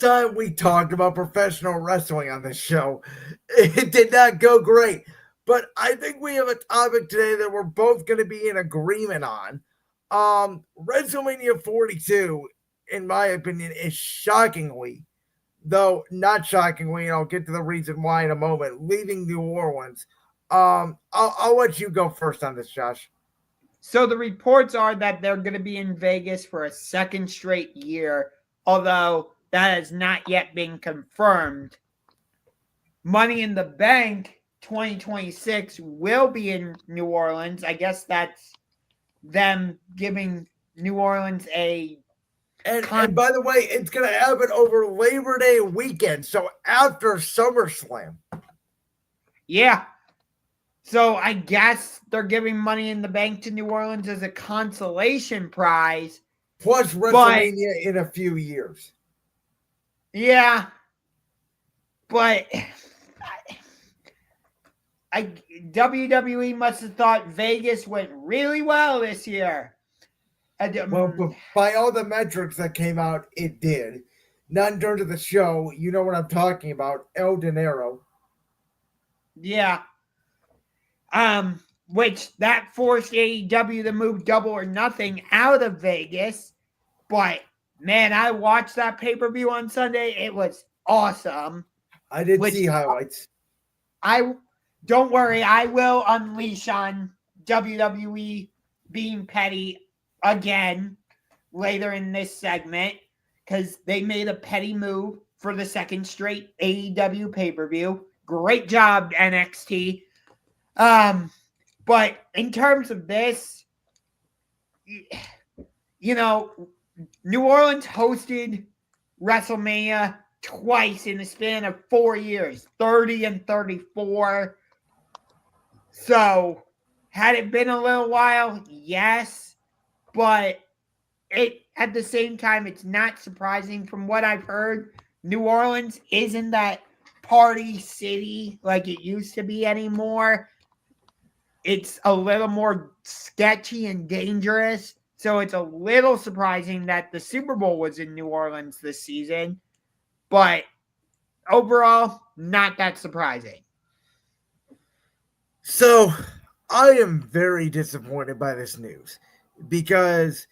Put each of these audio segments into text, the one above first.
time we talked about professional wrestling on this show, it did not go great. But I think we have a topic today that we're both going to be in agreement on. WrestleMania 42, in my opinion, is shockingly, though not shockingly, and I'll get to the reason why in a moment, leaving New Orleans. I'll let you go first on this, Josh. So the reports are that they're going to be in Vegas for a second straight year, although that has not yet been confirmed. Money in the Bank 2026 will be in New Orleans. I guess that's them giving New Orleans a... And by the way, it's going to happen over Labor Day weekend, so after SummerSlam. Yeah. So I guess they're giving Money in the Bank to New Orleans as a consolation prize. Plus WrestleMania in a few years. Yeah. But WWE must have thought Vegas went really well this year. Well, by all the metrics that came out, it did. Not in terms of the show. You know what I'm talking about. El Dinero. Yeah. Which that forced AEW to move Double or Nothing out of Vegas. But, man, I watched that pay-per-view on Sunday. It was awesome. I did see highlights. Don't worry, I will unleash on WWE being petty again later in this segment because they made a petty move for the second straight AEW pay-per-view. Great job, NXT. But in terms of this, you know, New Orleans hosted WrestleMania twice in the span of 4 years, 30 and 34. So, had it been a little while? Yes. But at the same time, it's not surprising from what I've heard. New Orleans isn't that party city like it used to be anymore. It's a little more sketchy and dangerous. So it's a little surprising that the Super Bowl was in New Orleans this season. But overall, not that surprising. So I am very disappointed by this news because,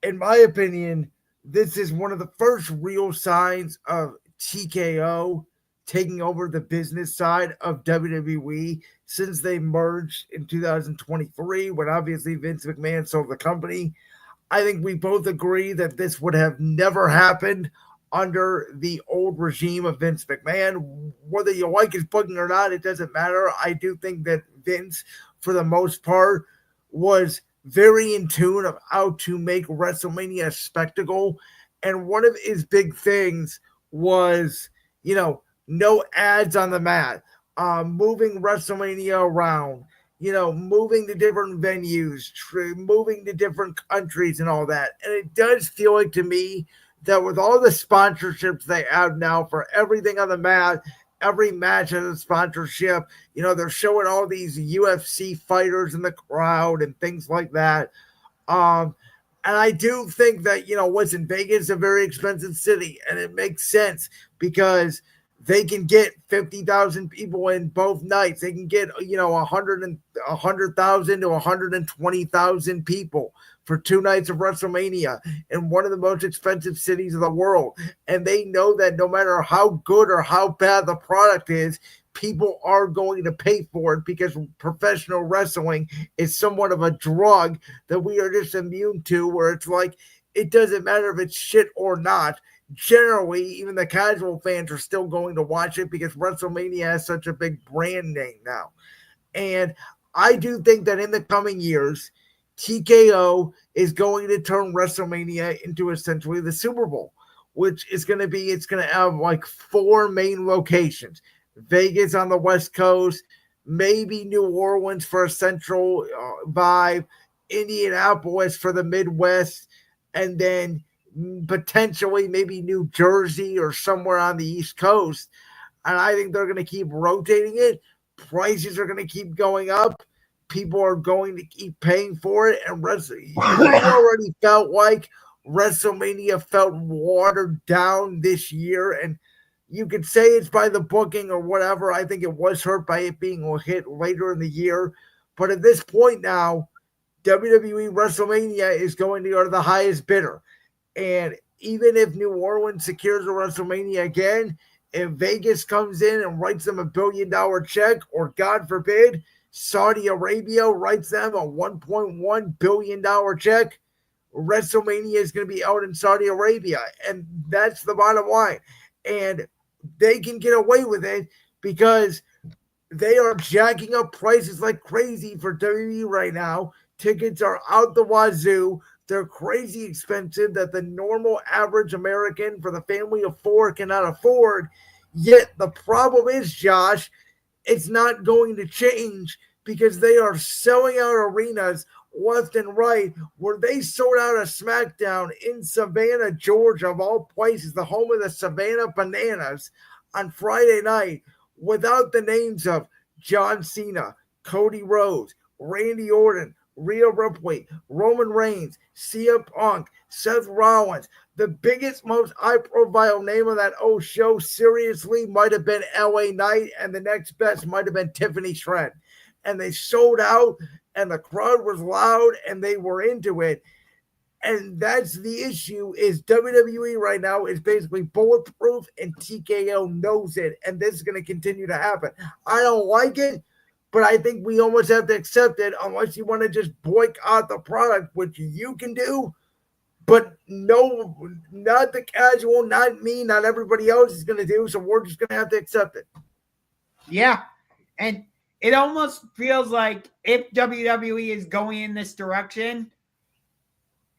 in my opinion, this is one of the first real signs of TKO taking over the business side of WWE since they merged in 2023 when obviously Vince McMahon sold the company. I think we both agree that this would have never happened under the old regime of Vince McMahon. Whether you like his booking or not, it doesn't matter. I do think that Vince, for the most part, was very in tune of how to make WrestleMania a spectacle. And one of his big things was, no ads on the mat, moving WrestleMania around, moving to different venues, moving to different countries and all that. And it does feel like to me that with all the sponsorships they have now for everything on the mat, every match has a sponsorship. They're showing all these UFC fighters in the crowd and things like that. And I do think that, what's in Vegas is a very expensive city, and it makes sense because they can get 50,000 people in both nights. They can get, 100,000 to 120,000 people for 2 nights of WrestleMania in one of the most expensive cities of the world. And they know that no matter how good or how bad the product is, people are going to pay for it because professional wrestling is somewhat of a drug that we are just immune to, where it's like, it doesn't matter if it's shit or not. Generally, even the casual fans are still going to watch it because WrestleMania has such a big brand name now. And I do think that in the coming years, TKO is going to turn WrestleMania into essentially the Super Bowl, which is going to have like 4 main locations. Vegas on the West Coast, maybe New Orleans for a central vibe, Indianapolis for the Midwest, and then potentially maybe New Jersey or somewhere on the East Coast. And I think they're going to keep rotating it. Prices are going to keep going up. People are going to keep paying for it. And you already felt like WrestleMania felt watered down this year, and you could say it's by the booking or whatever. I think it was hurt by it being a hit later in the year. But at this point now, WWE WrestleMania is going to go to the highest bidder. And even if New Orleans secures a WrestleMania again, if Vegas comes in and writes them $1 billion check, or God forbid, Saudi Arabia writes them a $1.1 billion check, WrestleMania is going to be out in Saudi Arabia. And that's the bottom line. And they can get away with it because they are jacking up prices like crazy for WWE right now. Tickets are out the wazoo. They're crazy expensive that the normal average American for the family of four cannot afford. Yet the problem is, Josh, it's not going to change because they are selling out arenas left and right, where they sold out a SmackDown in Savannah, Georgia, of all places, the home of the Savannah Bananas, on Friday night, without the names of John Cena, Cody Rhodes, Randy Orton, Rhea Ripley, Roman Reigns, CM Punk, Seth Rollins. The biggest, most high-profile name of that show, seriously, might have been LA Knight, and the next best might have been Tiffany Shred. And they sold out, and the crowd was loud, and they were into it. And that's the issue, is WWE right now is basically bulletproof, and TKO knows it, and this is going to continue to happen. I don't like it, but I think we almost have to accept it unless you want to just boycott the product, which you can do. But no, not the casual, not me, not everybody else is going to do, so we're just going to have to accept it. Yeah. And it almost feels like if WWE is going in this direction,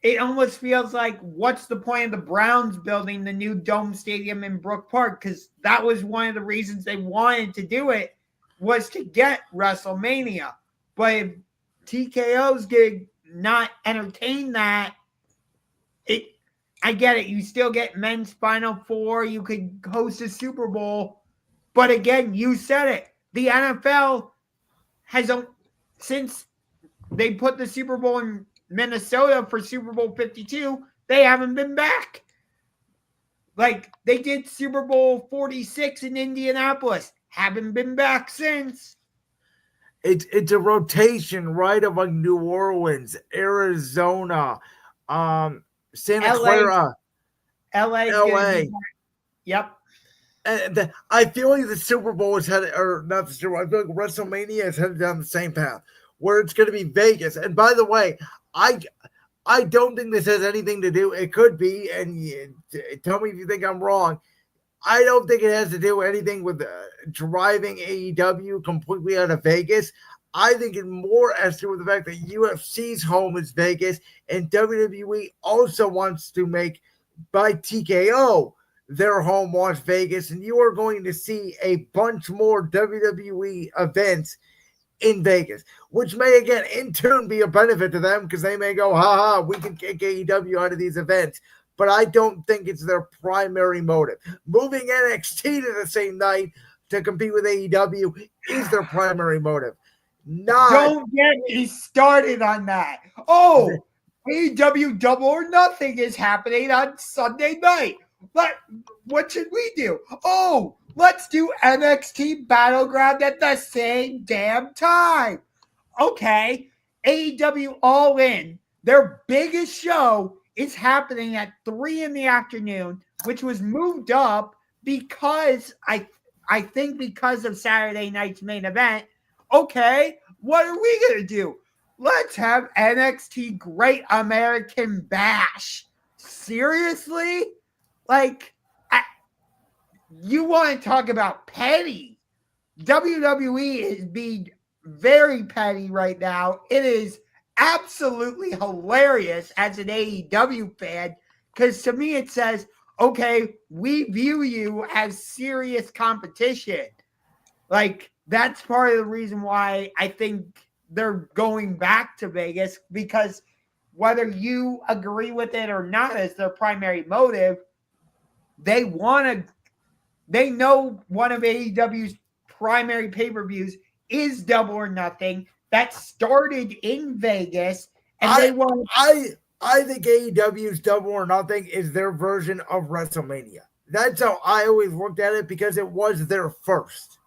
it almost feels like, what's the point of the Browns building the new Dome Stadium in Brook Park? Because that was one of the reasons they wanted to do it, was to get WrestleMania. But if TKO's going to not entertain that, I get it. You still get men's Final Four. You could host a Super Bowl. But again, you said it. The NFL has, since they put the Super Bowl in Minnesota for Super Bowl 52, they haven't been back. Like, they did Super Bowl 46 in Indianapolis. Haven't been back since. It's a rotation, right, of like New Orleans, Arizona, Santa Clara, LA is going to LA. be. Yep. And I feel like the Super Bowl is headed, or not the Super Bowl, I feel like WrestleMania is headed down the same path, where it's going to be Vegas. And by the way, I don't think this has anything to do. It could be, and tell me if you think I'm wrong. I don't think it has to do anything with driving AEW completely out of Vegas. I think it more has to do with the fact that UFC's home is Vegas, and WWE also wants to make, by TKO, their home was Vegas, and you are going to see a bunch more WWE events in Vegas, which may again in turn be a benefit to them because they may go, ha, we can kick AEW out of these events. But I don't think it's their primary motive. Moving NXT to the same night to compete with AEW is their primary motive. Don't get me started on that. Oh, AEW Double or Nothing is happening on Sunday night. But what should we do? Oh, let's do NXT Battleground at the same damn time. Okay, AEW All In, their biggest show, is happening at 3 in the afternoon, which was moved up because I think because of Saturday night's main event. Okay, what are we going to do? Let's have NXT Great American Bash. Seriously? Like, you want to talk about petty? WWE is being very petty right now. It is absolutely hilarious as an AEW fan, because to me it says, okay, we view you as serious competition. Like, that's part of the reason why I think they're going back to Vegas, because whether you agree with it or not as their primary motive, they know one of AEW's primary pay-per-views is Double or Nothing that started in Vegas, and they want. I think AEW's Double or Nothing is their version of WrestleMania. That's how I always looked at it because it was their first.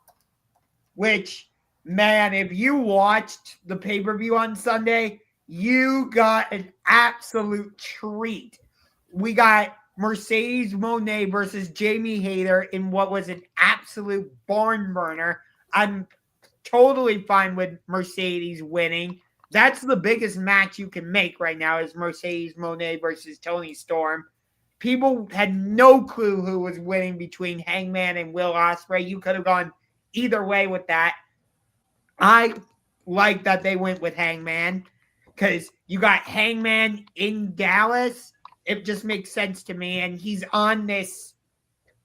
Which, man, if you watched the pay-per-view on Sunday, you got an absolute treat. We got Mercedes Moné versus Jamie Hayter in what was an absolute barn burner. I'm totally fine with Mercedes winning. That's the biggest match you can make right now is Mercedes Moné versus Toni Storm. People had no clue who was winning between Hangman and Will Ospreay. You could have gone either way with that. I like that they went with Hangman because you got Hangman in Dallas. It just makes sense to me. And he's on this,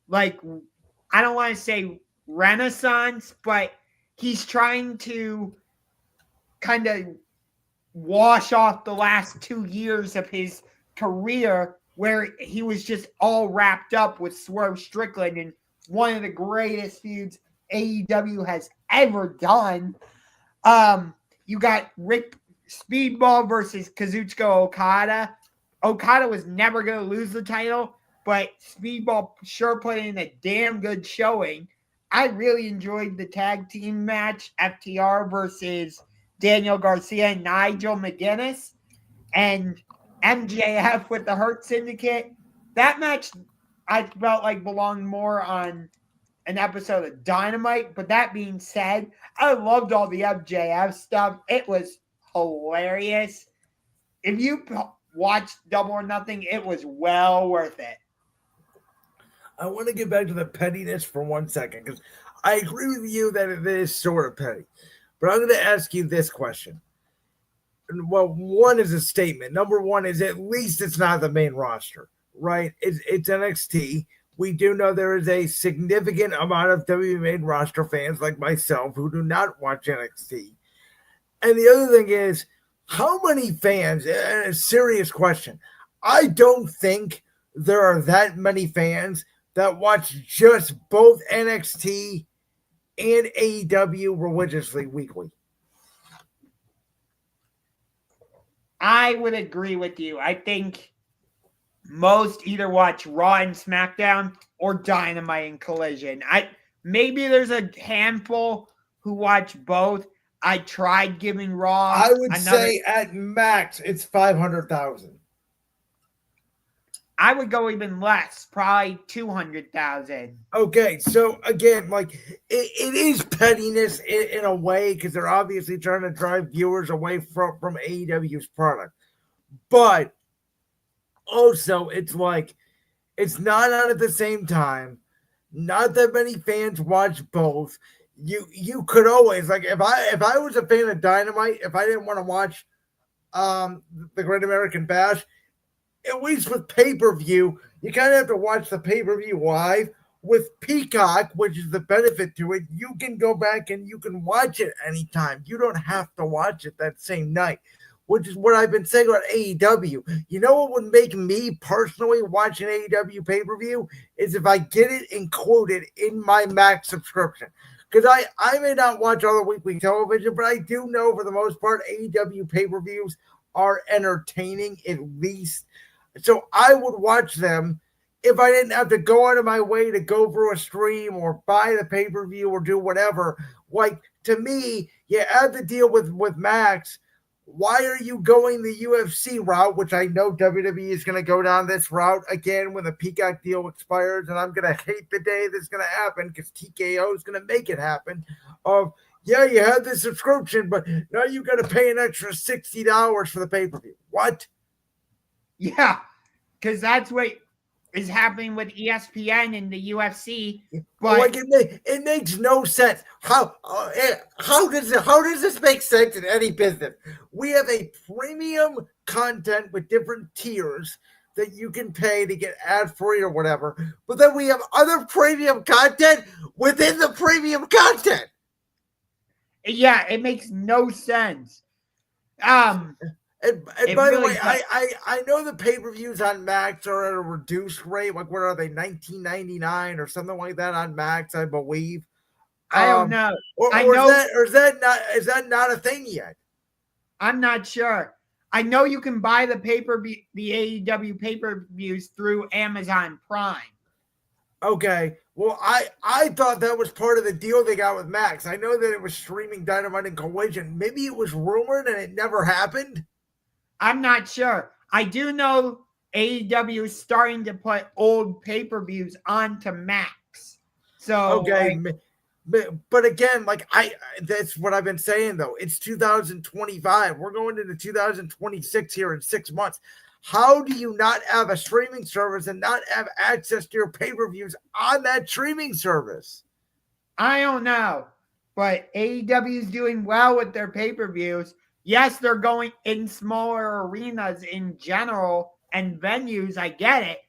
like, I don't want to say renaissance, but he's trying to kind of wash off the last 2 years of his career where he was just all wrapped up with Swerve Strickland and one of the greatest feuds AEW has ever done. You got Rick Speedball versus Kazuchika Okada. Okada was never going to lose the title, but Speedball sure put in a damn good showing. I really enjoyed the tag team match, FTR versus Daniel Garcia and Nigel McGuinness, and MJF with the Hurt Syndicate. That match I felt like belonged more on an episode of Dynamite. But that being said, I loved all the MJF stuff. It was hilarious. If you watched Double or Nothing, it was well worth it. I want to get back to the pettiness for 1 second because I agree with you that it is sort of petty. But I'm going to ask you this question. Well, one is a statement. Number one is at least it's not the main roster, right? It's NXT. We do know there is a significant amount of WWE main roster fans like myself who do not watch NXT. And the other thing is, how many fans, and a serious question, I don't think there are that many fans that watch just both NXT and AEW religiously weekly. I would agree with you. I think most either watch Raw and SmackDown or Dynamite and Collision. Maybe there's a handful who watch both. I tried giving Raw. I would say at max it's 500,000. I would go even less, probably 200,000. Okay, so again, like it is pettiness in a way because they're obviously trying to drive viewers away from AEW's product, but also it's like it's not on at the same time. Not that many fans watch both. You could always like if I was a fan of Dynamite, if I didn't want to watch the Great American Bash, at least with pay-per-view, you kind of have to watch the pay-per-view live. With Peacock, which is the benefit to it, you can go back and you can watch it anytime. You don't have to watch it that same night, which is what I've been saying about AEW. You know what would make me personally watch an AEW pay-per-view is if I get it included in my Max subscription. Because I may not watch all the weekly television, but I do know for the most part AEW pay-per-views are entertaining at least. So I would watch them if I didn't have to go out of my way to go through a stream or buy the pay-per-view or do whatever. Like, to me, you have to deal with Max. Why are you going the UFC route, which I know WWE is going to go down this route again when the Peacock deal expires, and I'm going to hate the day that's going to happen because TKO is going to make it happen. Yeah, you had the subscription, but now you got to pay an extra $60 for the pay-per-view. What? Yeah, because that's what is happening with ESPN and the UFC. But like it makes no sense. How does this make sense in any business? We have a premium content with different tiers that you can pay to get ad-free or whatever, but then we have other premium content within the premium content. Yeah, it makes no sense. And by the way, I know the pay-per-views on Max are at a reduced rate. Like, what are they, $19.99 or something like that on Max, I believe. I don't know. Or is that not a thing yet? I'm not sure. I know you can buy the AEW pay-per-views through Amazon Prime. Okay. Well, I thought that was part of the deal they got with Max. I know that it was streaming Dynamite and Collision. Maybe it was rumored and it never happened. I'm not sure. I do know AEW is starting to put old pay-per-views onto Max. So, Okay. But again, like that's what I've been saying though. It's 2025. We're going into 2026 here in 6 months. How do you not have a streaming service and not have access to your pay-per-views on that streaming service? I don't know. But AEW is doing well with their pay-per-views. Yes, they're going in smaller arenas in general and venues. I get it.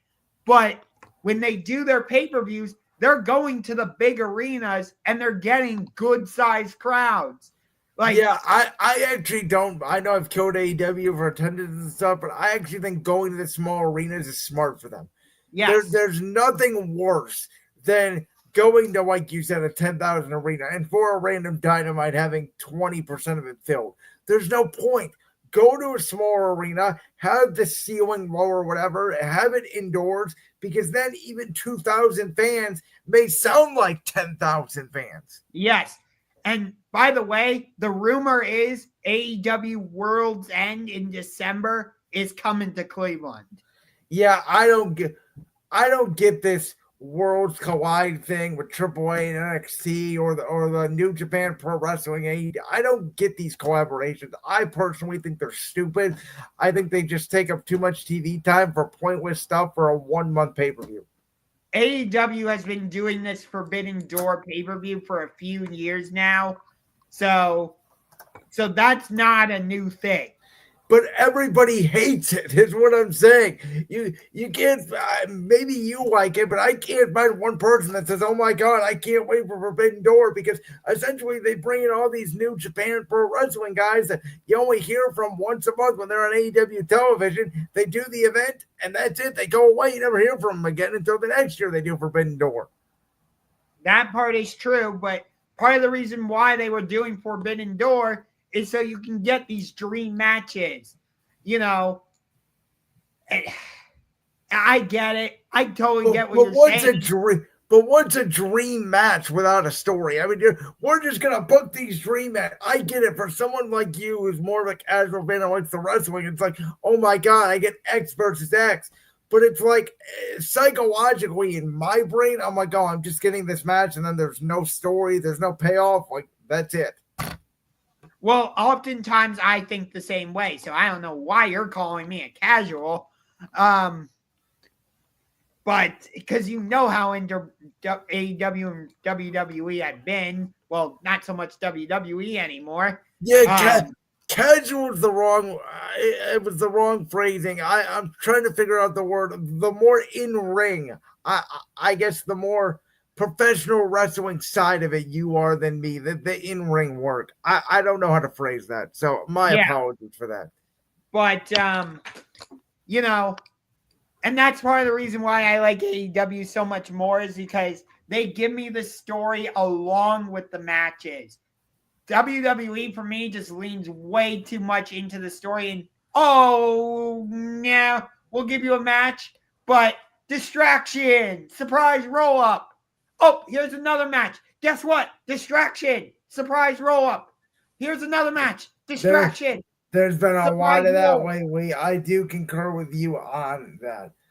But when they do their pay-per-views, they're going to the big arenas and they're getting good-sized crowds. Like, yeah, I actually don't. I know I've killed AEW for attendance and stuff, but I actually think going to the small arenas is smart for them. Yes. There's nothing worse than going to, like you said, a 10,000 arena and for a random Dynamite having 20% of it filled. There's no point. Go to a smaller arena, have the ceiling low or whatever, have it indoors, because then even 2,000 fans may sound like 10,000 fans. Yes. And by the way, the rumor is AEW World's End in December is coming to Cleveland. Yeah, I don't get this Worlds Collide thing with AAA and NXT or the New Japan Pro Wrestling AEW. I don't get these collaborations. I personally think they're stupid. I think they just take up too much TV time for pointless stuff for a 1 month pay-per-view. AEW has been doing this Forbidden Door pay-per-view for a few years now. So that's not a new thing. But everybody hates it, is what I'm saying. You can't, maybe you like it, but I can't find one person that says, oh my God, I can't wait for Forbidden Door, because essentially they bring in all these New Japan Pro Wrestling guys that you only hear from once a month when they're on AEW television. They do the event and that's it. They go away. You never hear from them again until the next year they do Forbidden Door. That part is true, but part of the reason why they were doing Forbidden Door is so you can get these dream matches. You know, I get it. I totally get what you're saying. But what's a dream match without a story? I mean, we're just going to book these dream matches. I get it. For someone like you who's more of a casual fan and likes the wrestling, it's like, oh my God, I get X versus X. But it's like psychologically in my brain, I'm like, oh, I'm just getting this match and then there's no story. There's no payoff. Like, that's it. Well, oftentimes I think the same way, so I don't know why you're calling me a casual. But because you know how into AEW and WWE I've been. Well, not so much WWE anymore. Yeah, casual is the wrong. It was the wrong phrasing. I'm trying to figure out the word. The more in ring, I guess the more professional wrestling side of it you are than me, the in-ring work. I don't know how to phrase that, so my apologies for that. But you know, and that's part of the reason why I like AEW so much more, is because they give me the story along with the matches. WWE for me just leans way too much into the story, and we'll give you a match, but distraction, surprise roll up. Oh, here's another match. Guess what? Distraction. Surprise roll up. Here's another match. Distraction. There's been a lot of that lately. I do concur with you on that.